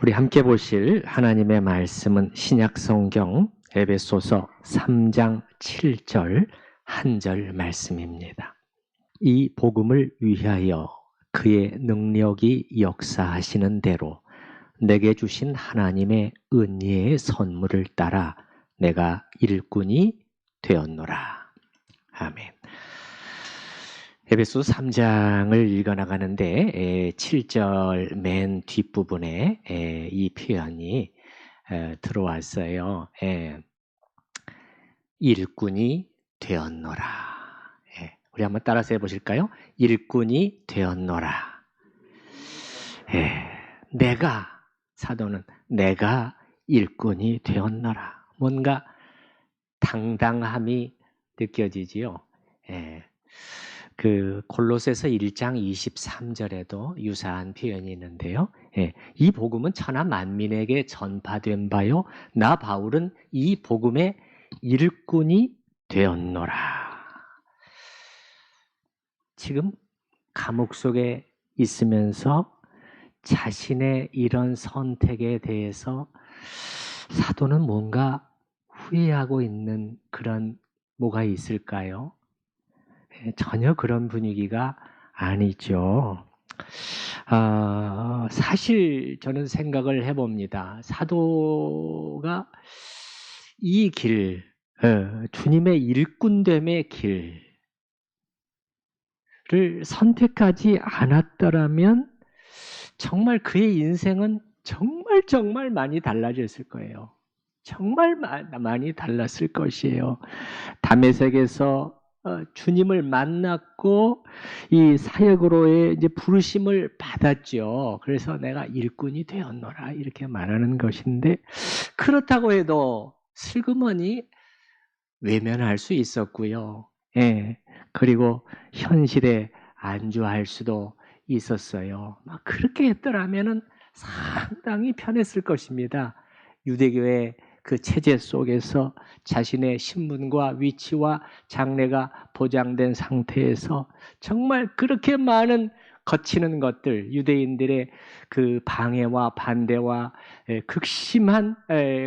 우리 함께 보실 하나님의 말씀은 신약성경 에베소서 3장 7절 한 절 말씀입니다. 이 복음을 위하여 그의 능력이 역사하시는 대로 내게 주신 하나님의 은혜의 선물을 따라 내가 일꾼이 되었노라. 아멘. 에베소 3장을 읽어나가는데 7절 맨 뒷부분에 이 표현이 들어왔어요. 일꾼이 되었노라. 우리 한번 따라서 해보실까요? 일꾼이 되었노라. 내가, 사도는 내가 일꾼이 되었노라. 뭔가 당당함이 느껴지지요. 그 골로새서 1장 23절에도 유사한 표현이 있는데요. 이 복음은 천하 만민에게 전파된 바요. 나 바울은 이 복음의 일꾼이 되었노라. 지금 감옥 속에 있으면서 자신의 이런 선택에 대해서 사도는 뭔가 후회하고 있는 그런 뭐가 있을까요? 전혀 그런 분위기가 아니죠. 사실 저는 생각을 해봅니다. 사도가 이 길, 주님의 일꾼됨의 길을 선택하지 않았더라면 정말 그의 인생은 정말 많이 달라졌을 거예요. 정말 많이 달랐을 것이에요. 다메섹에서 주님을 만났고 이 사역으로의 이제 부르심을 받았죠. 그래서 내가 일꾼이 되었노라 이렇게 말하는 것인데, 그렇다고 해도 슬그머니 외면할 수 있었고요. 그리고 현실에 안주할 수도 있었어요. 그렇게 했더라면은 상당히 편했을 것입니다. 유대교의 그 체제 속에서 자신의 신분과 위치와 장래가 보장된 상태에서 정말 그렇게 많은 거치는 것들, 유대인들의 그 방해와 반대와 극심한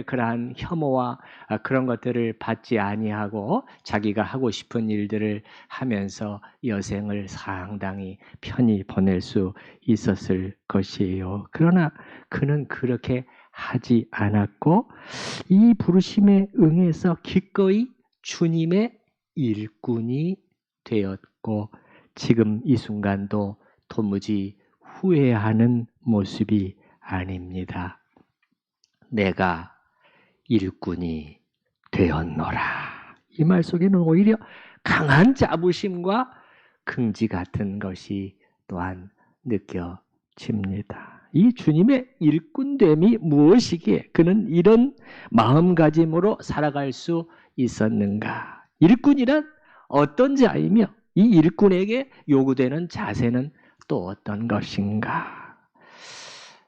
그러한 혐오와 그런 것들을 받지 아니하고 자기가 하고 싶은 일들을 하면서 여생을 상당히 편히 보낼 수 있었을 것이에요. 그러나 그는 그렇게 하지 않았고 이 부르심에 응해서 기꺼이 주님의 일꾼이 되었고 지금 이 순간도 도무지 후회하는 모습이 아닙니다. 내가 일꾼이 되었노라. 이 말 속에는 오히려 강한 자부심과 긍지 같은 것이 또한 느껴집니다. 이 주님의 일꾼됨이 무엇이기에 그는 이런 마음가짐으로 살아갈 수 있었는가? 일꾼이란 어떤 자이며 이 일꾼에게 요구되는 자세는 또 어떤 것인가?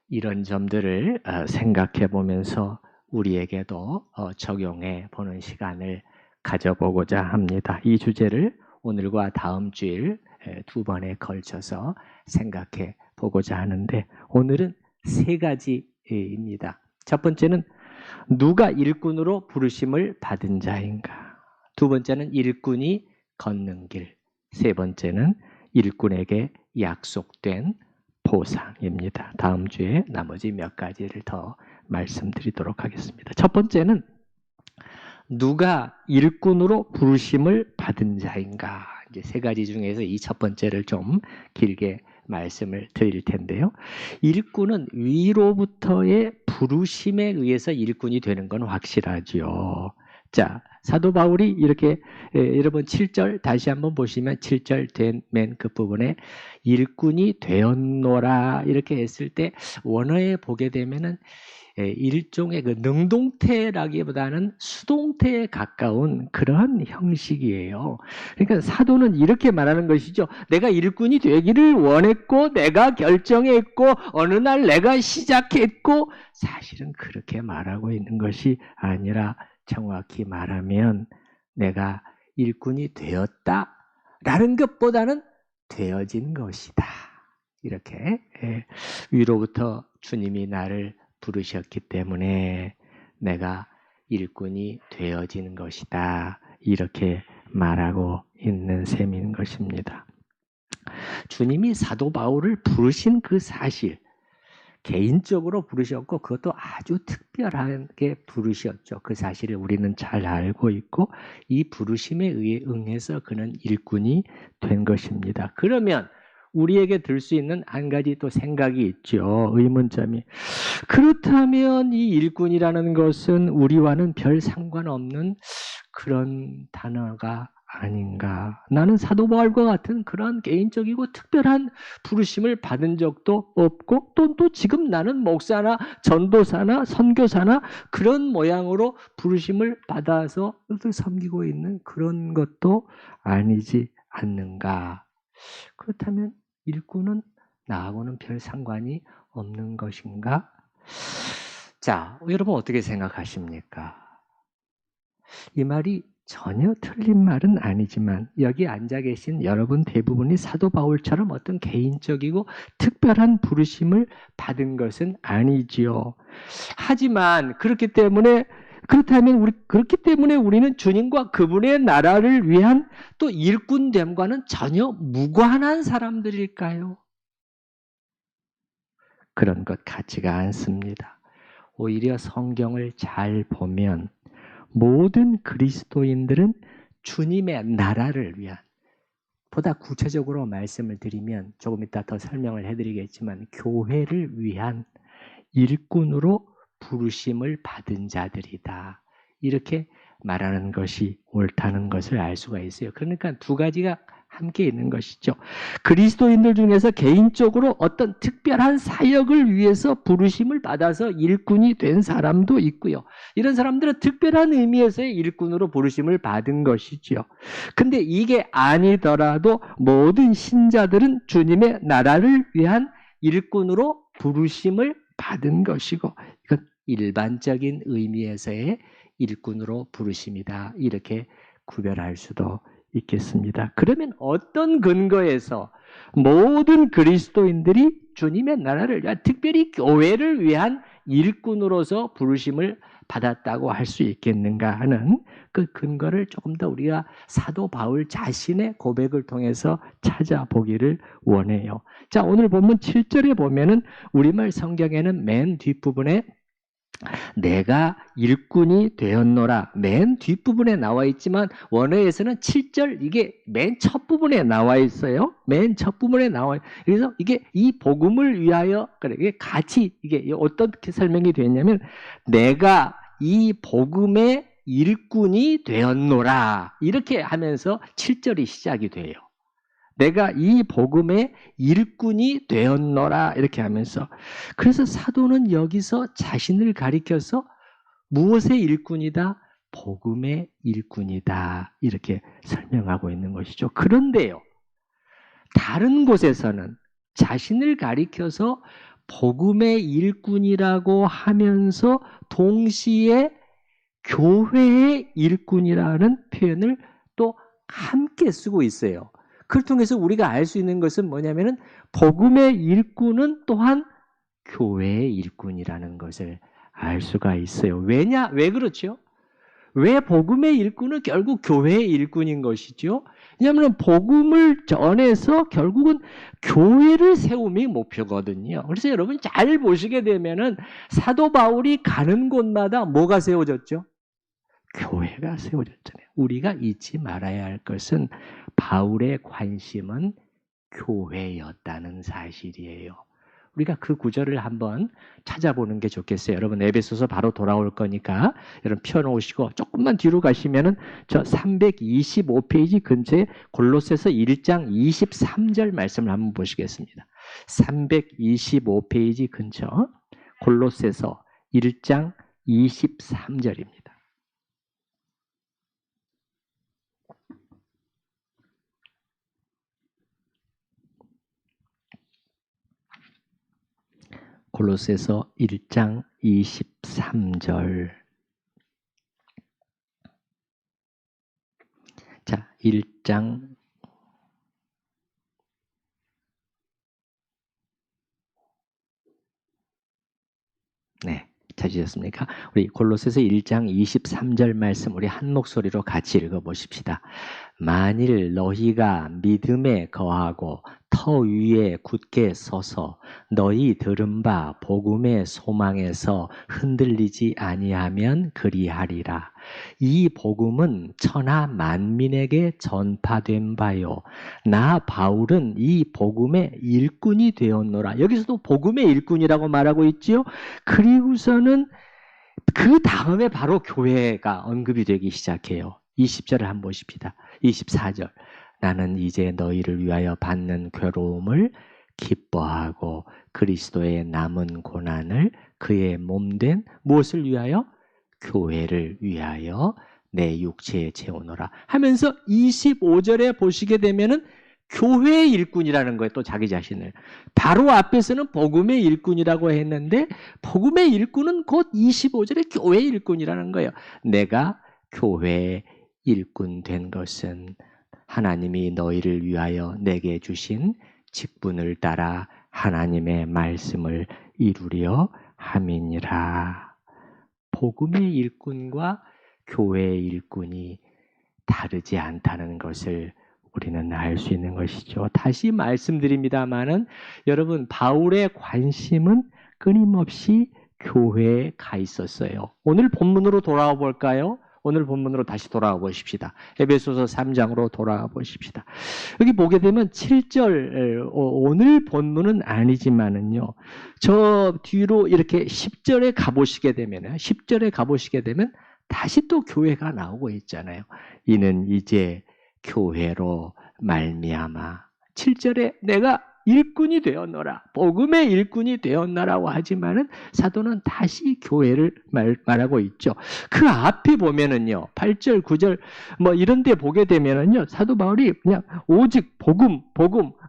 이런 점들을 생각해 보면서 우리에게도 적용해 보는 시간을 가져보고자 합니다. 이 주제를 오늘과 다음 주일 두 번에 걸쳐서 생각해 보고자 하는데 오늘은 세 가지입니다. 첫 번째는 누가 일꾼으로 부르심을 받은 자인가? 두 번째는 일꾼이 걷는 길. 세 번째는 일꾼에게 약속된 보상입니다. 다음 주에 나머지 몇 가지를 더 말씀드리도록 하겠습니다. 첫 번째는 누가 일꾼으로 부르심을 받은 자인가? 이제 세 가지 중에서 이 첫 번째를 좀 길게 말씀을 드릴 텐데요. 일꾼은 위로부터의 부르심에 의해서 일꾼이 되는 건 확실하죠. 자, 사도 바울이 이렇게 여러분 7절 다시 한번 보시면 7절 맨 끝부분에 일꾼이 되었노라 이렇게 했을 때 원어에 보게 되면은 일종의 그 능동태라기보다는 수동태에 가까운 그런 형식이에요. 그러니까 사도는 이렇게 말하는 것이죠. 내가 일꾼이 되기를 원했고 내가 결정했고 어느 날 내가 시작했고 사실은 그렇게 말하고 있는 것이 아니라 정확히 말하면 내가 일꾼이 되었다라는 것보다는 되어진 것이다. 이렇게 위로부터 주님이 나를 부르셨기 때문에 내가 일꾼이 되어지는 것이다. 이렇게 말하고 있는 셈인 것입니다. 주님이 사도 바울을 부르신 그 사실, 개인적으로 부르셨고 그것도 아주 특별하게 부르셨죠. 그 사실을 우리는 잘 알고 있고 이 부르심에 의해 응해서 그는 일꾼이 된 것입니다. 그러면 우리에게 들 수 있는 한 가지 또 생각이 있죠. 의문점이. 그렇다면 이 일꾼이라는 것은 우리와는 별 상관없는 그런 단어가 아닌가. 나는 사도 바울과 같은 그런 개인적이고 특별한 부르심을 받은 적도 없고 또 지금 나는 목사나 전도사나 선교사나 그런 모양으로 부르심을 받아서 섬기고 있는 그런 것도 아니지 않는가. 그렇다면 일꾼은 나하고는 별 상관이 없는 것인가? 자, 여러분 어떻게 생각하십니까? 이 말이 전혀 틀린 말은 아니지만 여기 앉아 계신 여러분 대부분이 사도 바울처럼 어떤 개인적이고 특별한 부르심을 받은 것은 아니지요. 하지만 그렇기 때문에 우리는 주님과 그분의 나라를 위한 또 일꾼됨과는 전혀 무관한 사람들일까요? 그런 것 같지가 않습니다. 오히려 성경을 잘 보면 모든 그리스도인들은 주님의 나라를 위한, 보다 구체적으로 말씀을 드리면 조금 이따 더 설명을 해드리겠지만 교회를 위한 일꾼으로 부르심을 받은 자들이다. 이렇게 말하는 것이 옳다는 것을 알 수가 있어요. 그러니까 두 가지가 함께 있는 것이죠. 그리스도인들 중에서 개인적으로 어떤 특별한 사역을 위해서 부르심을 받아서 일꾼이 된 사람도 있고요. 이런 사람들은 특별한 의미에서의 일꾼으로 부르심을 받은 것이죠. 근데 이게 아니더라도 모든 신자들은 주님의 나라를 위한 일꾼으로 부르심을 받은 것이고 이건 일반적인 의미에서의 일꾼으로 부르심이다. 이렇게 구별할 수도 있겠습니다. 그러면 어떤 근거에서 모든 그리스도인들이 주님의 나라를 위한, 특별히 교회를 위한 일꾼으로서 부르심을 받았다고 할 수 있겠는가 하는 그 근거를 조금 더 우리가 사도 바울 자신의 고백을 통해서 찾아보기를 원해요. 자, 오늘 본문 7절에 보면은 우리말 성경에는 맨 뒷부분에 내가 일꾼이 되었노라 맨 뒷부분에 나와 있지만 원어에서는 7절 이게 맨 첫 부분에 나와 있어요. 맨 첫 부분에 나와 있어요. 그래서 이게 이 복음을 위하여 그래 이게 같이 이게 어떻게 설명이 되었냐면 내가 이 복음의 일꾼이 되었노라 이렇게 하면서 7절이 시작이 돼요. 내가 이 복음의 일꾼이 되었노라 이렇게 하면서 그래서 사도는 여기서 자신을 가리켜서 무엇의 일꾼이다? 복음의 일꾼이다 이렇게 설명하고 있는 것이죠. 그런데요. 다른 곳에서는 자신을 가리켜서 복음의 일꾼이라고 하면서 동시에 교회의 일꾼이라는 표현을 또 함께 쓰고 있어요. 그걸 통해서 우리가 알 수 있는 것은 뭐냐면은 복음의 일꾼은 또한 교회의 일꾼이라는 것을 알 수가 있어요. 왜 그렇죠? 왜 복음의 일꾼은 결국 교회의 일꾼인 것이죠? 왜냐하면 복음을 전해서 결국은 교회를 세움이 목표거든요. 그래서 여러분 잘 보시게 되면은 사도 바울이 가는 곳마다 뭐가 세워졌죠? 교회가 세워졌잖아요. 우리가 잊지 말아야 할 것은 바울의 관심은 교회였다는 사실이에요. 우리가 그 구절을 한번 찾아보는 게 좋겠어요. 여러분 에베소서 바로 돌아올 거니까 여러분 펴놓으시고 조금만 뒤로 가시면은 저 325페이지 근처에 골로새서 1장 23절 말씀을 한번 보시겠습니다. 325페이지 근처 골로새서 1장 23절입니다. 골로새서 1장 23절. 자, 1장 네, 찾으셨습니까? 우리 골로새서 1장 23절 말씀 우리 한 목소리로 같이 읽어보십시다. 만일 너희가 믿음에 거하고 터 위에 굳게 서서 너희 들은 바 복음의 소망에서 흔들리지 아니하면 그리하리라. 이 복음은 천하 만민에게 전파된 바요. 나 바울은 이 복음의 일꾼이 되었노라. 여기서도 복음의 일꾼이라고 말하고 있지요. 그리고서는 그 다음에 바로 교회가 언급이 되기 시작해요. 20절을 한번 보십시다. 24절. 나는 이제 너희를 위하여 받는 괴로움을 기뻐하고 그리스도의 남은 고난을 그의 몸된 무엇을 위하여? 교회를 위하여 내 육체에 채우노라 하면서 25절에 보시게 되면은 교회의 일꾼이라는 거예요. 또 자기 자신을. 바로 앞에서는 복음의 일꾼이라고 했는데 복음의 일꾼은 곧 25절에 교회의 일꾼이라는 거예요. 내가 교회의 일꾼 된 것은 하나님이 너희를 위하여 내게 주신 직분을 따라 하나님의 말씀을 이루려 함이니라. 복음의 일꾼과 교회의 일꾼이 다르지 않다는 것을 우리는 알 수 있는 것이죠. 다시 말씀드립니다마는 여러분 바울의 관심은 끊임없이 교회에 가 있었어요. 오늘 본문으로 돌아와 볼까요? 오늘 본문으로 다시 돌아와 보십시다. 에베소서 3장으로 돌아와 보십시다. 여기 보게 되면 7절 오늘 본문은 아니지만은요. 저 뒤로 이렇게 10절에 가보시게 되면 10절에 가보시게 되면 다시 또 교회가 나오고 있잖아요. 이는 이제 교회로 말미암아 7절에 내가 일꾼이 되었노라. 복음의 일꾼이 되었노라고 하지만은 사도는 다시 교회를 말하고 있죠. 그 앞에 보면은요. 8절, 9절 뭐 이런 데 보게 되면은요. 사도 바울이 그냥 오직 복음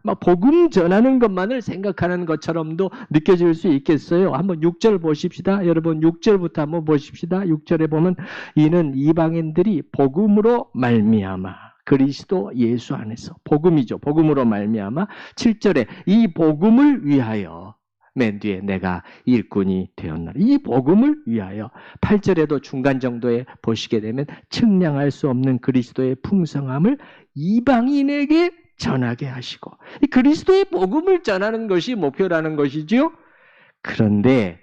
막 복음 전하는 것만을 생각하는 것처럼도 느껴질 수 있겠어요. 한번 6절 보십시다. 여러분 6절부터 한번 보십시다. 6절에 보면 이는 이방인들이 복음으로 말미암아 그리스도 예수 안에서 복음이죠. 복음으로 말미암아 7절에 이 복음을 위하여 맨 뒤에 내가 일꾼이 되었노라. 이 복음을 위하여 8절에도 중간 정도에 보시게 되면 측량할 수 없는 그리스도의 풍성함을 이방인에게 전하게 하시고 이 그리스도의 복음을 전하는 것이 목표라는 것이죠. 그런데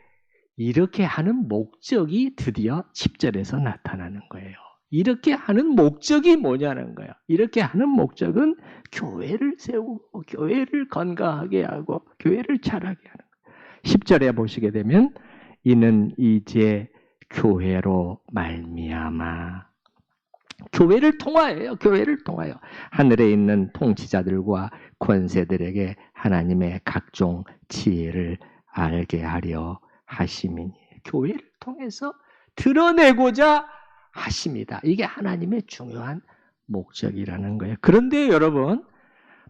이렇게 하는 목적이 드디어 10절에서 나타나는 거예요. 이렇게 하는 목적이 뭐냐는 거예요. 이렇게 하는 목적은 교회를 세우고 교회를 건강하게 하고 교회를 자라게 하는 거예요. 10절에 보시게 되면 이는 이제 교회로 말미암아 교회를 통하여요. 교회를 통하여 하늘에 있는 통치자들과 권세들에게 하나님의 각종 지혜를 알게 하려 하심이니 교회를 통해서 드러내고자 하십니다. 이게 하나님의 중요한 목적이라는 거예요. 그런데 여러분,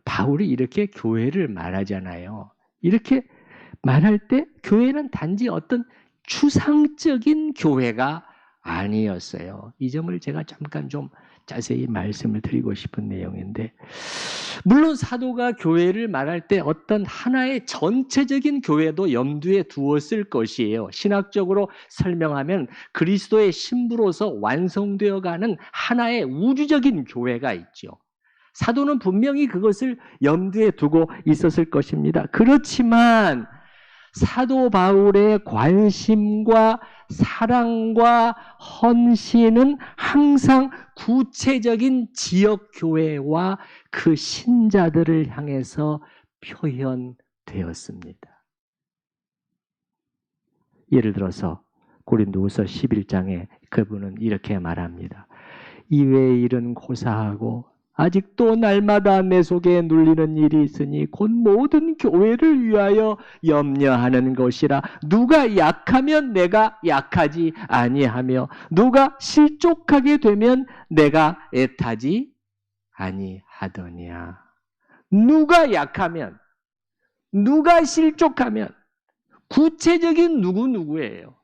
바울이 이렇게 교회를 말하잖아요. 이렇게 말할 때 교회는 단지 어떤 추상적인 교회가 아니었어요. 이 점을 제가 잠깐 좀 자세히 말씀을 드리고 싶은 내용인데 물론 사도가 교회를 말할 때 어떤 하나의 전체적인 교회도 염두에 두었을 것이에요. 신학적으로 설명하면 그리스도의 신부로서 완성되어가는 하나의 우주적인 교회가 있죠. 사도는 분명히 그것을 염두에 두고 있었을 것입니다. 그렇지만 사도 바울의 관심과 사랑과 헌신은 항상 구체적인 지역교회와 그 신자들을 향해서 표현되었습니다. 예를 들어서 고린도후서 11장에 그분은 이렇게 말합니다. 이외의 일은 고사하고 아직도 날마다 내 속에 눌리는 일이 있으니 곧 모든 교회를 위하여 염려하는 것이라. 누가 약하면 내가 약하지 아니하며 누가 실족하게 되면 내가 애타지 아니하더냐. 누가 약하면 누가 실족하면 구체적인 누구누구예요.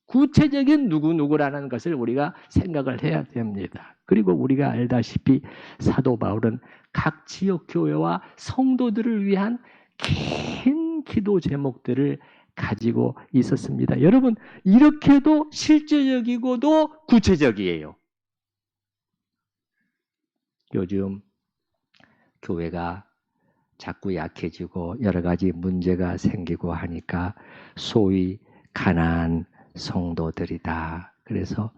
구체적인 누구누구라는 것을 우리가 생각을 해야 됩니다. 그리고 우리가 알다시피 사도 바울은 각 지역 교회와 성도들을 위한 긴 기도 제목들을 가지고 있었습니다. 여러분, 이렇게도 실제적이고도 구체적이에요. 요즘 교회가 자꾸 약해지고 여러 가지 문제가 생기고 하니까 소위 가난한 성도들이다. 그래서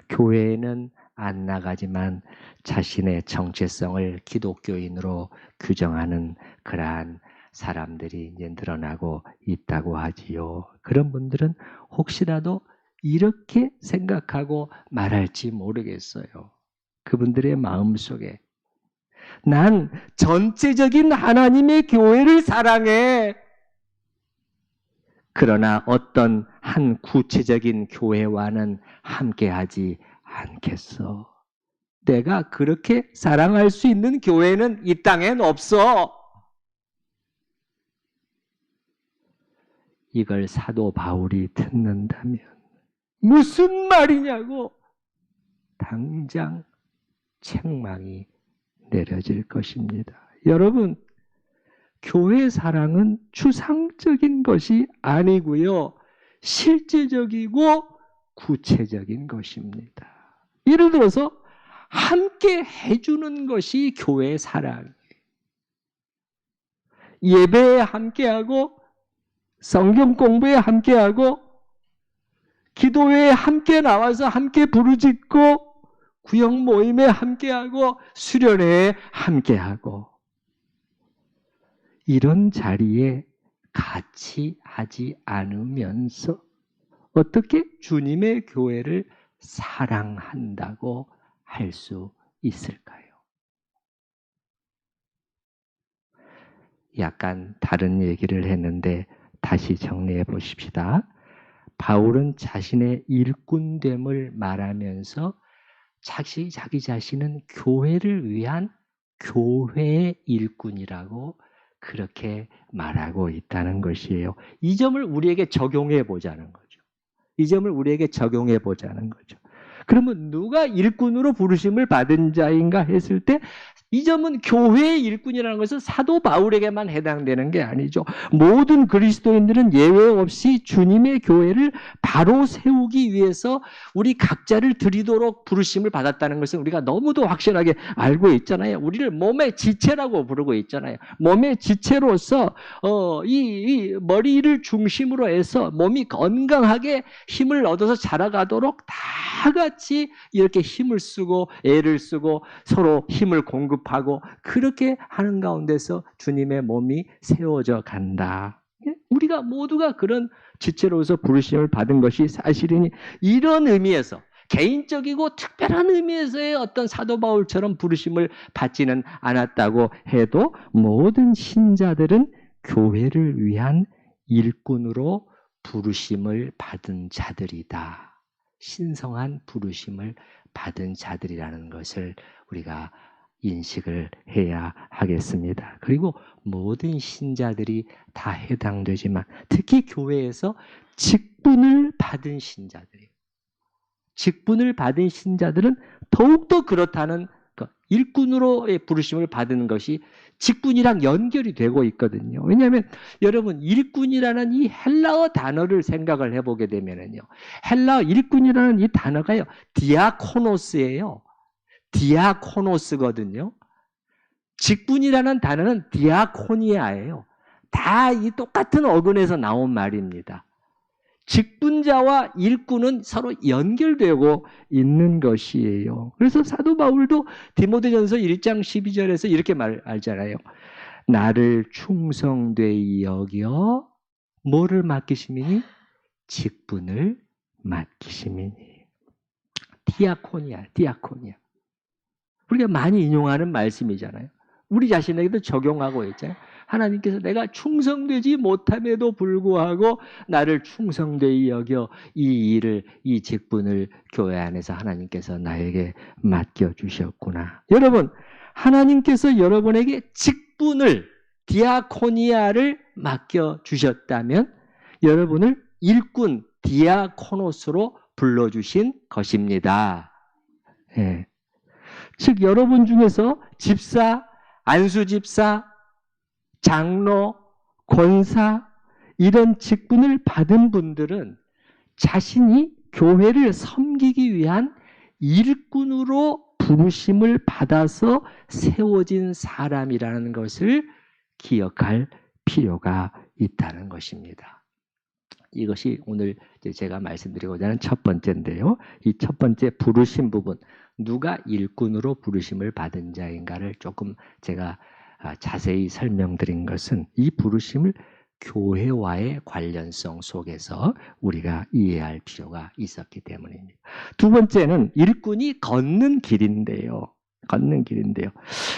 교회에는 안 나가지만 자신의 정체성을 기독교인으로 규정하는 그러한 사람들이 이제 늘어나고 있다고 하지요. 그런 분들은 혹시라도 이렇게 생각하고 말할지 모르겠어요. 그분들의 마음속에 난 전체적인 하나님의 교회를 사랑해. 그러나 어떤 한 구체적인 교회와는 함께하지 않겠어. 내가 그렇게 사랑할 수 있는 교회는 이 땅엔 없어. 이걸 사도 바울이 듣는다면 무슨 말이냐고 당장 책망이 내려질 것입니다. 여러분, 교회 사랑은 추상적인 것이 아니고요. 실제적이고 구체적인 것입니다. 예를 들어서 함께 해주는 것이 교회 사랑이에요. 예배에 함께하고 성경 공부에 함께하고 기도회에 함께 나와서 함께 부르짖고 구역 모임에 함께하고 수련회에 함께하고 이런 자리에 같이 하지 않으면서 어떻게 주님의 교회를 사랑한다고 할 수 있을까요? 약간 다른 얘기를 했는데 다시 정리해 보십시다. 바울은 자신의 일꾼됨을 말하면서 자기 자신은 교회를 위한 교회의 일꾼이라고 그렇게 말하고 있다는 것이에요. 이 점을 우리에게 적용해 보자는 거죠. 이 점을 우리에게 적용해 보자는 거죠. 그러면 누가 일꾼으로 부르심을 받은 자인가 했을 때 이 점은 교회의 일꾼이라는 것은 사도 바울에게만 해당되는 게 아니죠. 모든 그리스도인들은 예외 없이 주님의 교회를 바로 세우기 위해서 우리 각자를 드리도록 부르심을 받았다는 것은 우리가 너무도 확실하게 알고 있잖아요. 우리를 몸의 지체라고 부르고 있잖아요. 몸의 지체로서 이 머리를 중심으로 해서 몸이 건강하게 힘을 얻어서 자라가도록 다 같이 이렇게 힘을 쓰고 애를 쓰고 서로 힘을 공급하고 그렇게 하는 가운데서 주님의 몸이 세워져 간다. 우리가 모두가 그런 지체로서 부르심을 받은 것이 사실이니 이런 의미에서 개인적이고 특별한 의미에서의 어떤 사도 바울처럼 부르심을 받지는 않았다고 해도 모든 신자들은 교회를 위한 일꾼으로 부르심을 받은 자들이다. 신성한 부르심을 받은 자들이라는 것을 우리가 인식을 해야 하겠습니다. 그리고 모든 신자들이 다 해당되지만 특히 교회에서 직분을 받은 신자들이에요. 직분을 받은 신자들은 더욱더 그렇다는 일꾼으로의 부르심을 받은 것이 직분이랑 연결이 되고 있거든요. 왜냐하면 여러분 일꾼이라는 이 헬라어 단어를 생각을 해보게 되면요, 헬라어 일꾼이라는 이 단어가요 디아코노스예요. 디아코노스거든요. 직분이라는 단어는 디아코니아예요. 다 이 똑같은 어근에서 나온 말입니다. 직분자와 일꾼은 서로 연결되고 있는 것이에요. 그래서 사도 바울도 디모데전서 1장 12절에서 이렇게 말하잖아요. 나를 충성되이 여겨 뭐를 맡기심이니? 직분을 맡기심이니. 디아코니아. 우리가 많이 인용하는 말씀이잖아요. 우리 자신에게도 적용하고 있잖아요. 하나님께서 내가 충성되지 못함에도 불구하고 나를 충성되이 여겨 이 일을, 이 직분을 교회 안에서 하나님께서 나에게 맡겨주셨구나. 여러분, 하나님께서 여러분에게 직분을, 디아코니아를 맡겨주셨다면 여러분을 일꾼, 디아코노스로 불러주신 것입니다. 예. 즉 여러분 중에서 집사, 안수집사, 장로, 권사 이런 직분을 받은 분들은 자신이 교회를 섬기기 위한 일꾼으로 부르심을 받아서 세워진 사람이라는 것을 기억할 필요가 있다는 것입니다. 이것이 오늘 제가 말씀드리고자 하는 첫 번째인데요. 이 첫 번째 부르심 부분, 누가 일꾼으로 부르심을 받은 자인가를 조금 제가 자세히 설명드린 것은 이 부르심을 교회와의 관련성 속에서 우리가 이해할 필요가 있었기 때문입니다. 두 번째는 일꾼이 걷는 길인데요. 걷는 길인데요.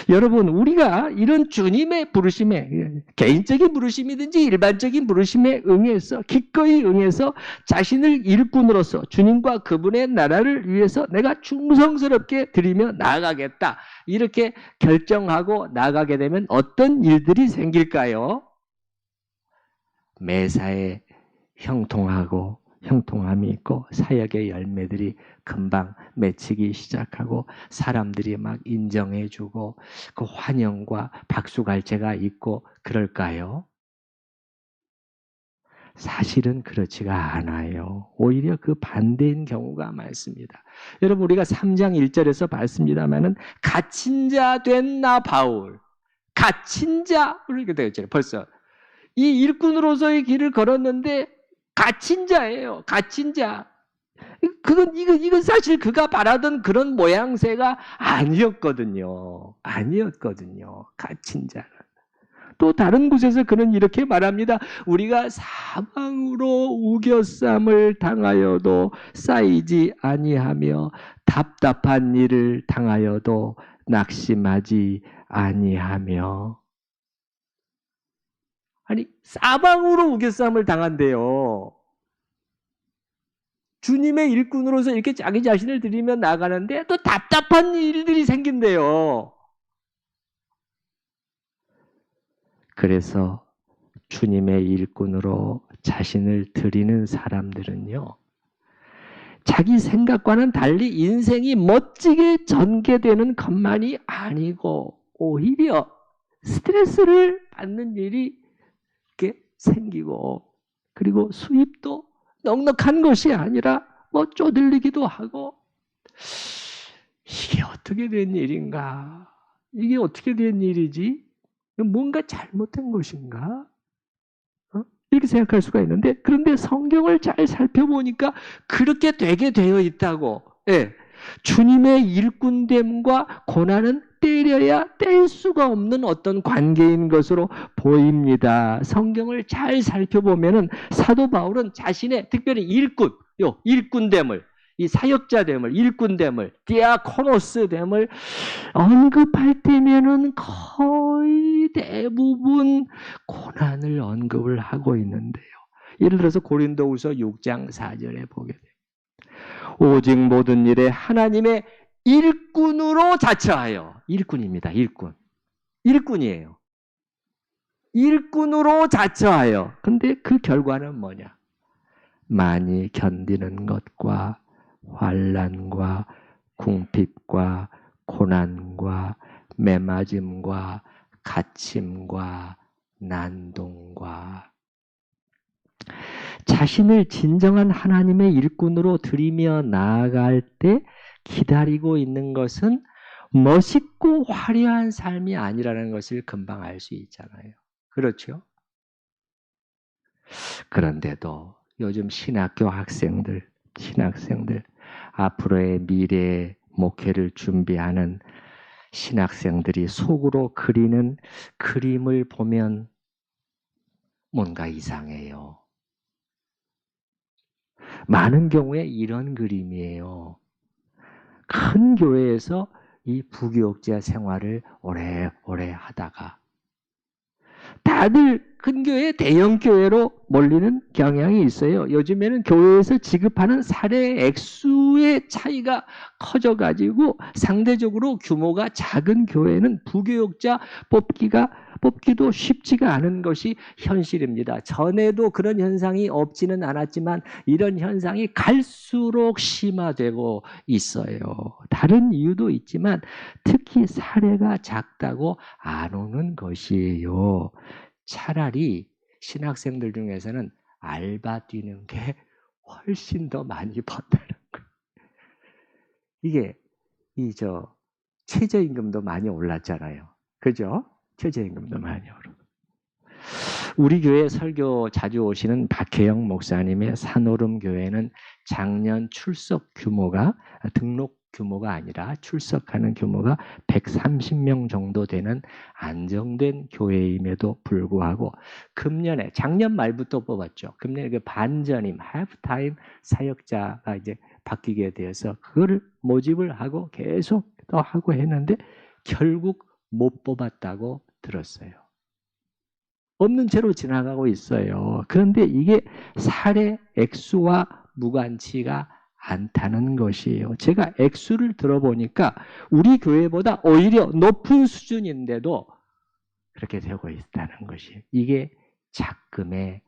여러분, 우리가 이런 주님의 부르심에, 개인적인 부르심이든지 일반적인 부르심에 응해서, 기꺼이 응해서 자신을 일꾼으로서 주님과 그분의 나라를 위해서 내가 충성스럽게 드리며 나아가겠다, 이렇게 결정하고 나아가게 되면 어떤 일들이 생길까요? 매사에 형통함이 있고 사역의 열매들이 금방 맺히기 시작하고 사람들이 막 인정해주고 그 환영과 박수갈채가 있고 그럴까요? 사실은 그렇지가 않아요. 오히려 그 반대인 경우가 많습니다. 여러분, 우리가 3장 1절에서 봤습니다마는 갇힌 자 된 나 바울, 갇힌 자, 이렇게 되어 있잖아요. 벌써 이 일꾼으로서의 길을 걸었는데 갇힌 자예요. 갇힌 자. 이건 사실 그가 바라던 그런 모양새가 아니었거든요. 갇힌 자는. 또 다른 곳에서 그는 이렇게 말합니다. 우리가 사방으로 우겨쌈을 당하여도 쌓이지 아니하며 답답한 일을 당하여도 낙심하지 아니하며. 아니, 사방으로 우겨쌈을 당한대요. 주님의 일꾼으로서 이렇게 자기 자신을 드리며 나가는데 또 답답한 일들이 생긴대요. 그래서 주님의 일꾼으로 자신을 드리는 사람들은요, 자기 생각과는 달리 인생이 멋지게 전개되는 것만이 아니고 오히려 스트레스를 받는 일이 이렇게 생기고, 그리고 수입도 넉넉한 것이 아니라 뭐 쪼들리기도 하고, 이게 어떻게 된 일인가? 이게 어떻게 된 일이지? 뭔가 잘못된 것인가? 이렇게 생각할 수가 있는데, 그런데 성경을 잘 살펴보니까 그렇게 되게 되어 있다고. 예. 주님의 일꾼됨과 고난은 때려야 뗄 수가 없는 어떤 관계인 것으로 보입니다. 성경을 잘 살펴보면은 사도 바울은 자신의 특별히 일꾼됨을, 이 사역자됨을, 일꾼됨을, 디아코노스됨을 언급할 때면은 거의 대부분 고난을 언급을 하고 있는데요. 예를 들어서 고린도후서 6장 4절에 보게 돼요. 오직 모든 일에 하나님의 일꾼으로 자처하여. 일꾼입니다. 일꾼이에요. 일꾼으로 자처하여. 근데 그 결과는 뭐냐? 많이 견디는 것과 환난과 궁핍과 고난과 매맞음과 갇힘과 난동과. 자신을 진정한 하나님의 일꾼으로 드리며 나아갈 때 기다리고 있는 것은 멋있고 화려한 삶이 아니라는 것을 금방 알 수 있잖아요. 그렇죠? 그런데도 요즘 신학교 학생들, 앞으로의 미래의 목회를 준비하는 신학생들이 속으로 그리는 그림을 보면 뭔가 이상해요. 많은 경우에 이런 그림이에요. 큰 교회에서 이 부교육자 생활을 오래오래 하다가 다들 큰 교회, 대형 교회로 몰리는 경향이 있어요. 요즘에는 교회에서 지급하는 사례 액수의 차이가 커져가지고 상대적으로 규모가 작은 교회는 부교육자 뽑기도 쉽지가 않은 것이 현실입니다. 전에도 그런 현상이 없지는 않았지만 이런 현상이 갈수록 심화되고 있어요. 다른 이유도 있지만 특히 사례가 작다고 안 오는 것이에요. 차라리 신학생들 중에서는 알바 뛰는 게 훨씬 더 많이 번다는 거예요. 이게 최저임금도 많이 올랐잖아요. 그죠? 최저임금도 많이 오르고. 우리 교회 설교 자주 오시는 박혜영 목사님의 산오름 교회는 작년 등록 규모가 아니라 출석하는 규모가 130명 정도 되는 안정된 교회임에도 불구하고 작년 말부터 뽑았죠. 금년에 그 반전임, 하프타임 사역자가 이제 바뀌게 되어서 그거를 모집을 하고 계속 또 하고 했는데 결국 못 뽑았다고 들었어요. 없는 채로 지나가고 있어요. 그런데 이게 사례 액수와 무관치가 않다는 것이에요. 제가 액수를 들어보니까 우리 교회보다 오히려 높은 수준인데도 그렇게 되고 있다는 것이에요. 이게 작금의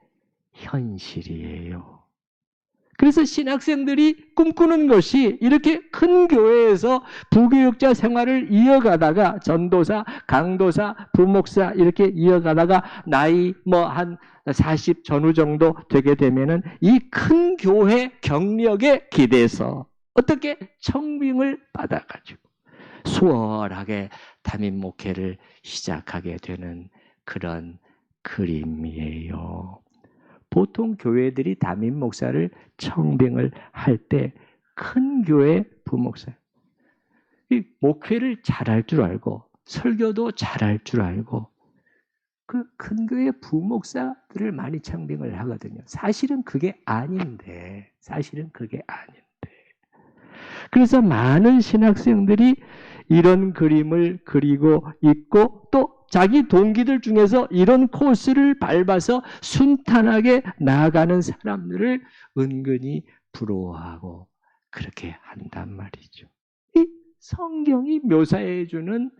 현실이에요. 그래서 신학생들이 꿈꾸는 것이 이렇게 큰 교회에서 부교육자 생활을 이어가다가 전도사, 강도사, 부목사 이렇게 이어가다가 나이 한 40 전후 정도 되게 되면은 이 큰 교회 경력에 기대서 어떻게 청빙을 받아가지고 수월하게 담임 목회를 시작하게 되는 그런 그림이에요. 보통 교회들이 담임 목사를 청빙을 할 때 큰 교회 부목사, 이 목회를 잘할 줄 알고 설교도 잘할 줄 알고 그 큰 교회 부목사들을 많이 청빙을 하거든요. 사실은 그게 아닌데. 그래서 많은 신학생들이 이런 그림을 그리고 있고 또 자기 동기들 중에서 이런 코스를 밟아서 순탄하게 나아가는 사람들을 은근히 부러워하고 그렇게 한단 말이죠. 이 성경이 묘사해주는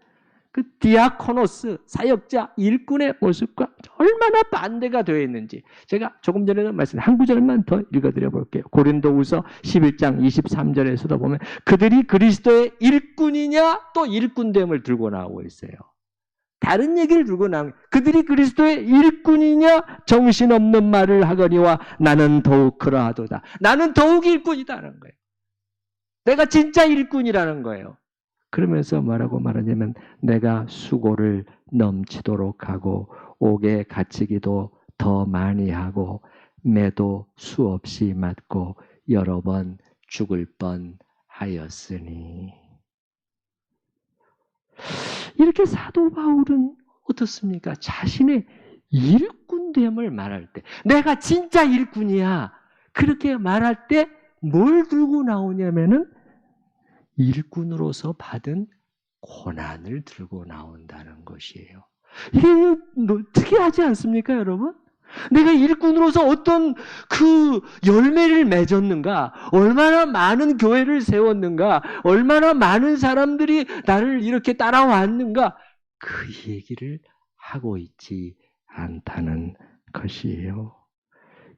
그 디아코노스, 사역자, 일꾼의 모습과 얼마나 반대가 되어 있는지 제가 조금 전에도 한 구절만 더 읽어드려 볼게요. 고린도후서 11장 23절에서도 보면 그들이 그리스도의 일꾼이냐 또 일꾼됨을 들고 나오고 있어요. 다른 얘기를 들고 나오는 그들이 그리스도의 일꾼이냐 정신없는 말을 하거니와 나는 더욱 그러하도다. 나는 더욱 일꾼이다는 거예요. 내가 진짜 일꾼이라는 거예요. 그러면서 뭐라고 말하냐면 내가 수고를 넘치도록 하고 옥에 갇히기도 더 많이 하고 매도 수없이 맞고 여러 번 죽을 뻔하였으니. 이렇게 사도 바울은 어떻습니까? 자신의 일꾼됨을 말할 때 내가 진짜 일꾼이야 그렇게 말할 때 뭘 들고 나오냐면은 일꾼으로서 받은 고난을 들고 나온다는 것이에요. 이게 특이하지 않습니까, 여러분? 내가 일꾼으로서 어떤 그 열매를 맺었는가, 얼마나 많은 교회를 세웠는가, 얼마나 많은 사람들이 나를 이렇게 따라왔는가, 그 얘기를 하고 있지 않다는 것이에요.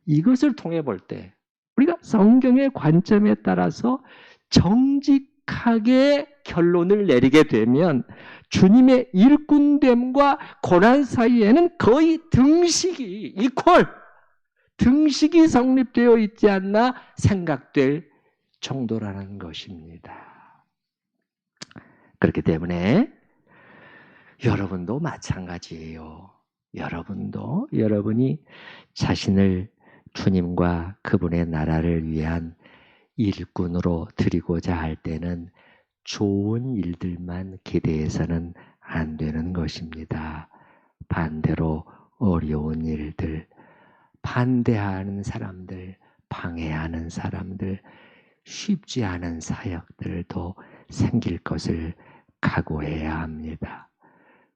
이것을 통해 볼 때 우리가 성경의 관점에 따라서 정직하게 결론을 내리게 되면 주님의 일꾼됨과 고난 사이에는 거의 등식이 성립되어 있지 않나 생각될 정도라는 것입니다. 그렇기 때문에 여러분도 마찬가지예요. 여러분이 자신을 주님과 그분의 나라를 위한 일꾼으로 드리고자 할 때는 좋은 일들만 기대해서는 안 되는 것입니다. 반대로 어려운 일들, 반대하는 사람들, 방해하는 사람들, 쉽지 않은 사역들도 생길 것을 각오해야 합니다.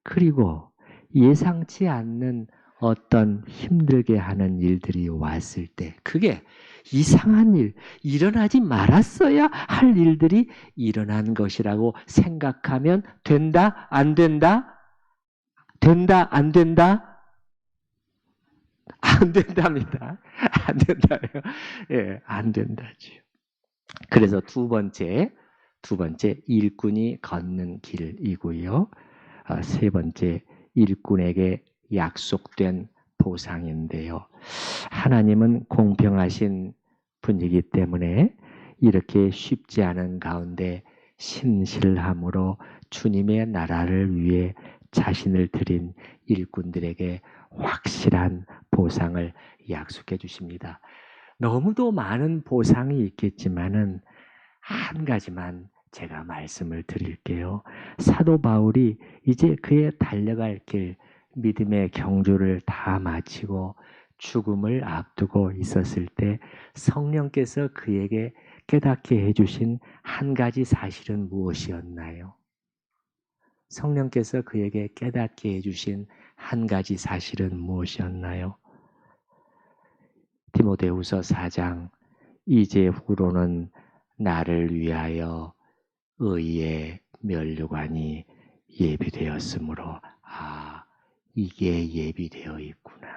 그리고 예상치 않는 어떤 힘들게 하는 일들이 왔을 때 그게 이상한 일, 일어나지 말았어야 할 일들이 일어난 것이라고 생각하면 된다? 안 된다? 된다? 안 된다? 안 된답니다. 안 된다요. 예, 안 된다지요. 그래서 두 번째 일꾼이 걷는 길이고요. 세 번째 일꾼에게 약속된 보상인데요. 하나님은 공평하신 분이기 때문에 이렇게 쉽지 않은 가운데 신실함으로 주님의 나라를 위해 자신을 드린 일꾼들에게 확실한 보상을 약속해 주십니다. 너무도 많은 보상이 있겠지만은 한 가지만 제가 말씀을 드릴게요. 사도 바울이 이제 그의 달려갈 길, 믿음의 경주를 다 마치고 죽음을 앞두고 있었을 때 성령께서 그에게 깨닫게 해주신 한 가지 사실은 무엇이었나요? 성령께서 그에게 깨닫게 해주신 한 가지 사실은 무엇이었나요? 디모데후서 4장 이제후로는 나를 위하여 의의 면류관이 예비되었으므로 이게 예비되어 있구나.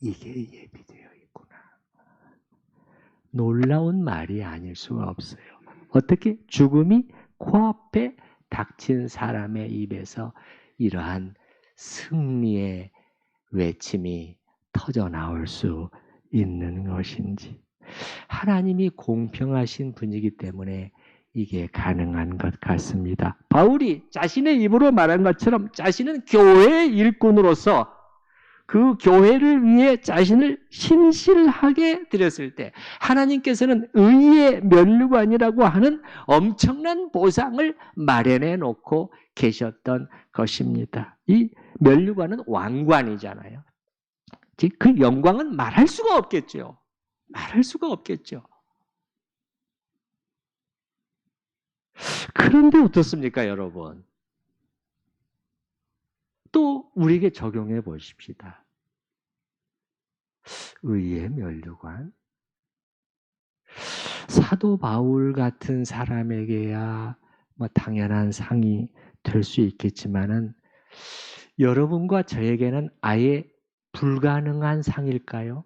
이게 예비되어 있구나. 놀라운 말이 아닐 수가 없어요. 어떻게 죽음이 코앞에 닥친 사람의 입에서 이러한 승리의 외침이 터져 나올 수 있는 것인지. 하나님이 공평하신 분이기 때문에 이게 가능한 것 같습니다. 바울이 자신의 입으로 말한 것처럼 자신은 교회의 일꾼으로서 그 교회를 위해 자신을 신실하게 드렸을 때 하나님께서는 의의 면류관이라고 하는 엄청난 보상을 마련해 놓고 계셨던 것입니다. 이 면류관은 왕관이잖아요. 즉 그 영광은 말할 수가 없겠죠. 말할 수가 없겠죠. 그런데 어떻습니까, 여러분? 또 우리에게 적용해 보십시다. 의의 면류관. 사도 바울 같은 사람에게야 뭐 당연한 상이 될 수 있겠지만은 여러분과 저에게는 아예 불가능한 상일까요?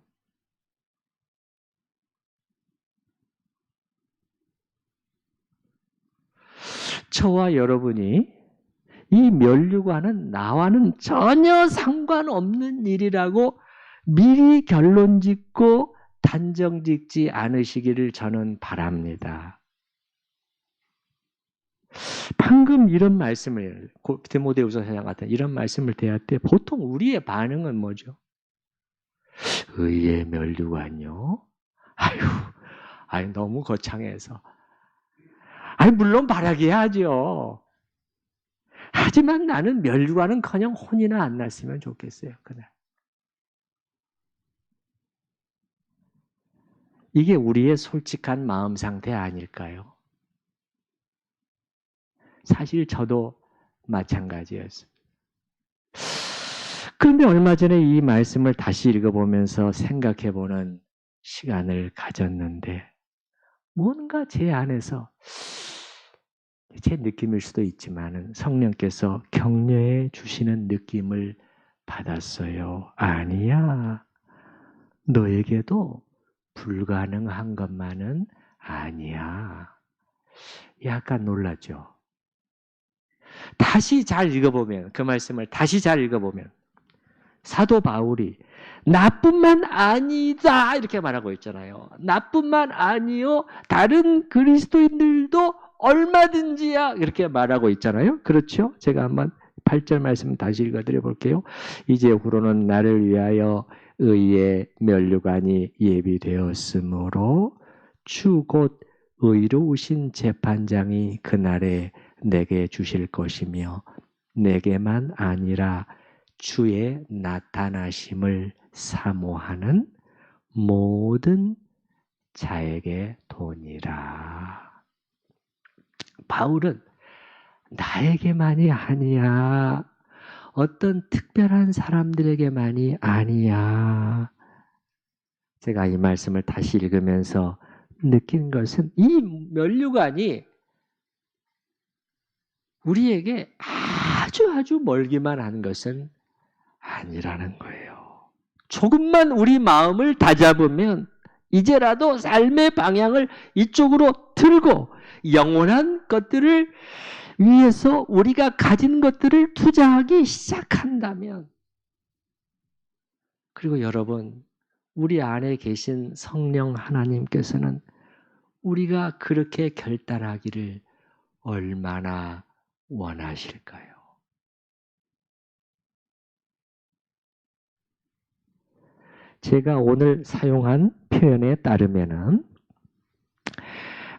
저와 여러분이 이 면류관은 나와는 전혀 상관없는 일이라고 미리 결론 짓고 단정 짓지 않으시기를 저는 바랍니다. 방금 이런 말씀을 디모데후서 4장 같은 이런 말씀을 대할 때 보통 우리의 반응은 뭐죠? 의의 면류관요? 아유 너무 거창해서. 물론 바라게 하죠. 하지만 나는 면류관은커녕 혼이나 안 났으면 좋겠어요. 그날. 이게 우리의 솔직한 마음 상태 아닐까요? 사실 저도 마찬가지였어요. 그런데 얼마 전에 이 말씀을 다시 읽어보면서 생각해보는 시간을 가졌는데 뭔가 제 안에서 제 느낌일 수도 있지만 성령께서 격려해 주시는 느낌을 받았어요. 아니야. 너에게도 불가능한 것만은 아니야. 약간 놀랐죠. 다시 잘 읽어보면 그 말씀을 다시 잘 읽어보면 사도 바울이 나뿐만 아니다 이렇게 말하고 있잖아요. 나뿐만 아니요 다른 그리스도인들도 얼마든지야 이렇게 말하고 있잖아요. 그렇죠? 제가 한번 8절 말씀 다시 읽어드려 볼게요. 이제후로는 나를 위하여 의의 면류관이 예비되었으므로 주 곧 의로우신 재판장이 그날에 내게 주실 것이며 내게만 아니라 주의 나타나심을 사모하는 모든 자에게 도니라. 바울은 나에게만이 아니야. 어떤 특별한 사람들에게만이 아니야. 제가 이 말씀을 다시 읽으면서 느낀 것은 이 면류관이 우리에게 아주 멀기만 한 것은 아니라는 거예요. 조금만 우리 마음을 다잡으면 이제라도 삶의 방향을 이쪽으로 틀고 영원한 것들을 위해서 우리가 가진 것들을 투자하기 시작한다면 그리고 여러분, 우리 안에 계신 성령 하나님께서는 우리가 그렇게 결단하기를 얼마나 원하실까요? 제가 오늘 사용한 표현에 따르면은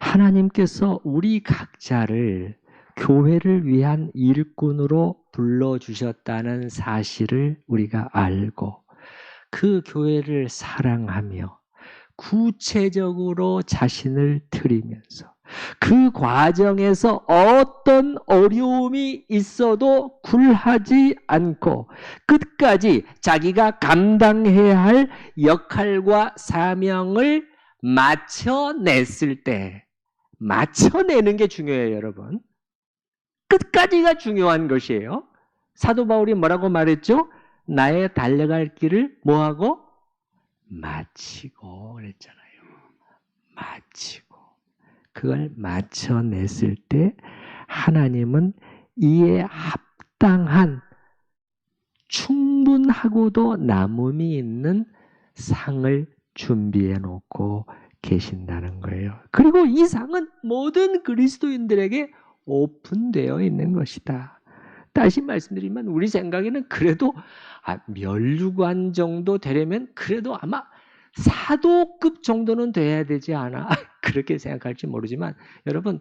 하나님께서 우리 각자를 교회를 위한 일꾼으로 불러주셨다는 사실을 우리가 알고 그 교회를 사랑하며 구체적으로 자신을 드리면서 그 과정에서 어떤 어려움이 있어도 굴하지 않고 끝까지 자기가 감당해야 할 역할과 사명을 맞춰냈을 때, 맞춰내는 게 중요해요, 여러분. 끝까지가 중요한 것이에요. 사도 바울이 뭐라고 말했죠? 나의 달려갈 길을 뭐하고? 마치고 그랬잖아요. 마치고. 그걸 맞춰냈을 때 하나님은 이에 합당한 충분하고도 남음이 있는 상을 준비해 놓고 계신다는 거예요. 그리고 이 상은 모든 그리스도인들에게 오픈되어 있는 것이다. 다시 말씀드리면 우리 생각에는 그래도 면류관 정도 되려면 그래도 아마 사도급 정도는 돼야 되지 않아? 그렇게 생각할지 모르지만 여러분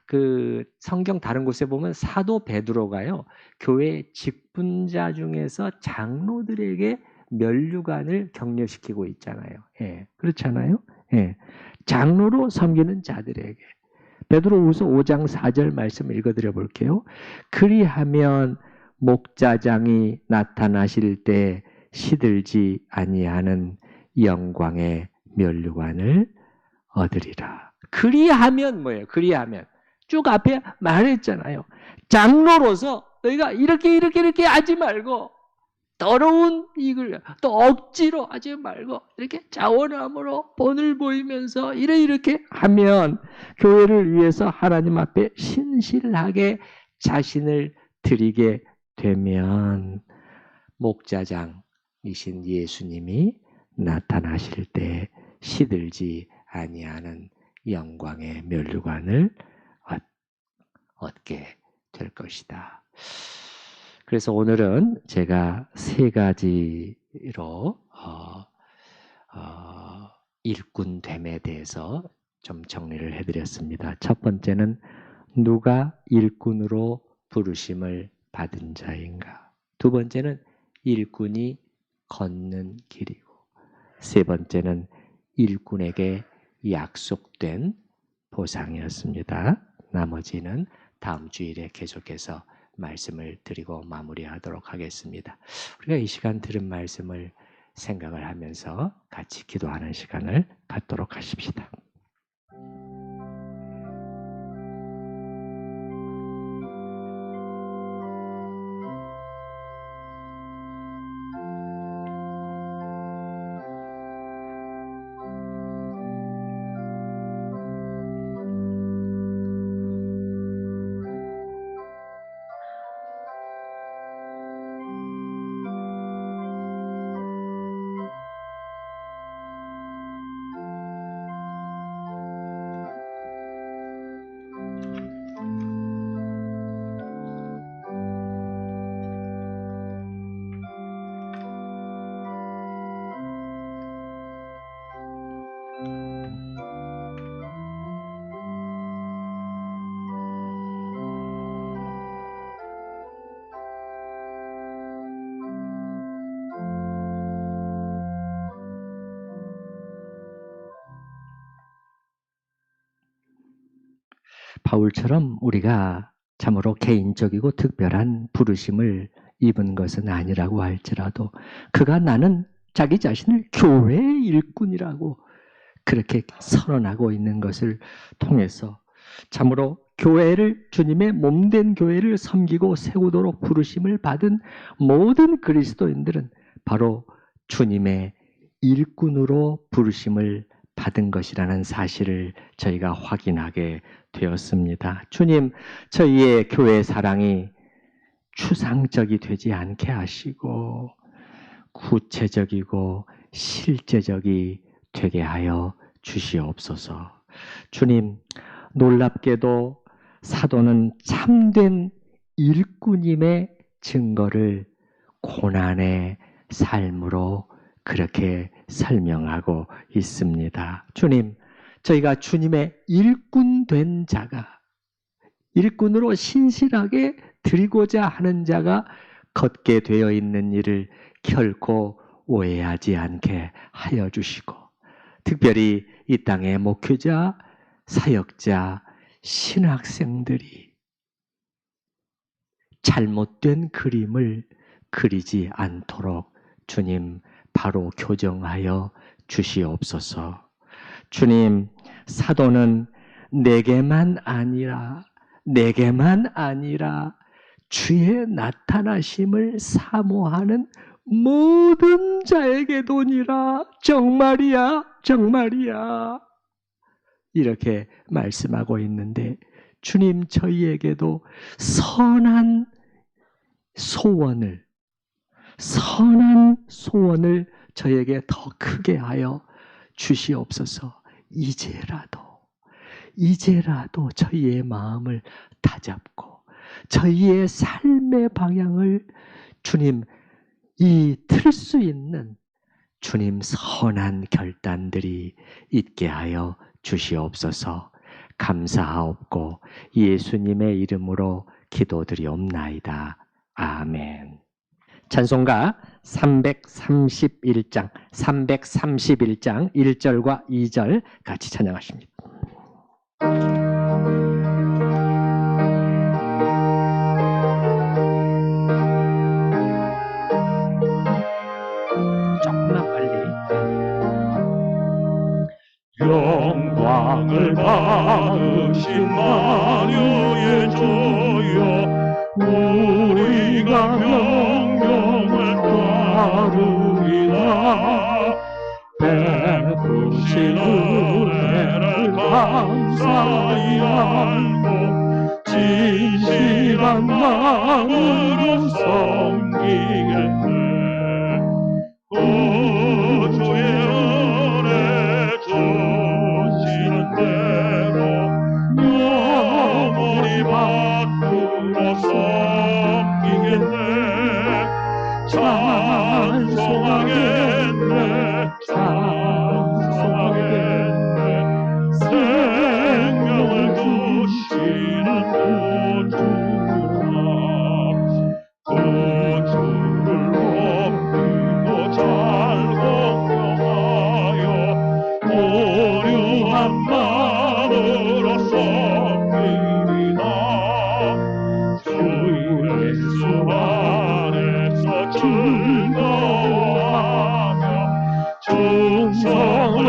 그 성경 다른 곳에 보면 사도 베드로가요 교회 직분자 중에서 장로들에게 면류관을 격려시키고 있잖아요. 예, 그렇잖아요. 예, 장로로 섬기는 자들에게 베드로후서 5장 4절 말씀 읽어드려 볼게요. 그리하면 목자장이 나타나실 때 시들지 아니하는 영광의 면류관을 얻으리라. 그리하면 뭐예요? 그리하면 쭉 앞에 말했잖아요. 장로로서 너희가 이렇게 하지 말고 더러운 이걸 또 억지로 하지 말고 이렇게 자원함으로 본을 보이면서 이렇게 하면 교회를 위해서 하나님 앞에 신실하게 자신을 드리게 되면 목자장이신 예수님이 나타나실 때 시들지 아니하는 영광의 면류관을 얻게 될 것이다. 그래서 오늘은 제가 세 가지로 일꾼됨에 대해서 좀 정리를 해드렸습니다. 첫 번째는 누가 일꾼으로 부르심을 받은 자인가? 두 번째는 일꾼이 걷는 길이고 세 번째는 일꾼에게 약속된 보상이었습니다. 나머지는 다음 주일에 계속해서 말씀을 드리고 마무리하도록 하겠습니다. 우리가 이 시간 들은 말씀을 생각을 하면서 같이 기도하는 시간을 갖도록 하십시다. 바울처럼 우리가 참으로 개인적이고 특별한 부르심을 입은 것은 아니라고 할지라도 그가 나는 자기 자신을 교회의 일꾼이라고 그렇게 선언하고 있는 것을 통해서 참으로 교회를 주님의 몸된 교회를 섬기고 세우도록 부르심을 받은 모든 그리스도인들은 바로 주님의 일꾼으로 부르심을 받은 것이라는 사실을 저희가 확인하게 되었습니다. 주님, 저희의 교회 사랑이 추상적이 되지 않게 하시고 구체적이고 실제적이 되게 하여 주시옵소서. 주님, 놀랍게도 사도는 참된 일꾼임의 증거를 고난의 삶으로 그렇게 설명하고 있습니다. 주님, 저희가 주님의 일꾼 된 자가, 일꾼으로 신실하게 드리고자 하는 자가 걷게 되어 있는 일을 결코 오해하지 않게 하여 주시고, 특별히 이 땅의 목회자, 사역자, 신학생들이 잘못된 그림을 그리지 않도록 주님 바로 교정하여 주시옵소서. 주님, 사도는 내게만 아니라 주의 나타나심을 사모하는 모든 자에게도니라. 정말이야, 정말이야. 이렇게 말씀하고 있는데, 주님, 저희에게도 선한 소원을 저에게 더 크게 하여 주시옵소서. 이제라도 저희의 마음을 다잡고 저희의 삶의 방향을 주님 틀 수 있는 주님 선한 결단들이 있게 하여 주시옵소서. 감사하옵고 예수님의 이름으로 기도드리옵나이다. 아멘. 찬송가 331장 1절과 2절 같이 찬양하십니다. 조금만 빨리. 영광을 받으신 마녀의 조여, 우리가 명령을 따르리라. 베푸신 은혜를 감사히 알고 진실한 마음으로 섬기겠네. 주의 은혜 주시는 대로 영원히 받들어 섬기겠네. 찬송하겠네. 생명을 주시는 구주를 높이고 잘 공경하여 오류한 마음으로 섬기리라. 주 예수 안에서 즐거워하며 충성을